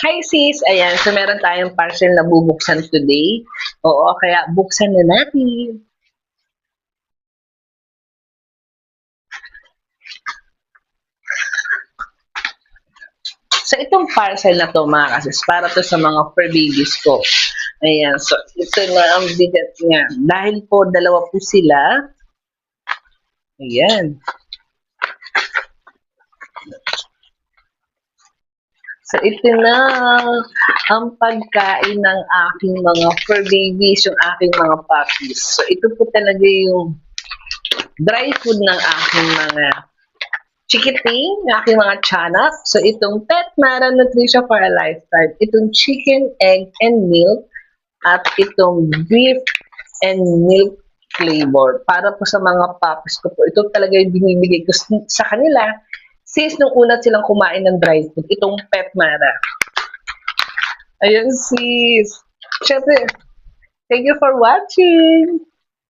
Hi sis! Ayan, so meron tayong parcel na bubuksan today. Oo, kaya buksan na natin. So itong parcel na to mga kasis, para to sa mga fur babies ko. Ayan, so ito na ang bigat niya. Dahil po dalawa po sila. Ayan. So ito na ang pagkain ng aking mga fur babies, yung aking mga puppies. So ito po talaga yung dry food ng aking mga chikiting, aking mga tiyanak. So itong Pet Mara Nutrition for a Lifetime, itong chicken, egg, and milk, at itong beef and milk flavor. Para po sa mga puppies ko po, ito talaga yung binibigay ko sa kanila since nung una silang kumain ng dry food, itong Pet Mara. Ayun sis. Siyempre, thank you for watching.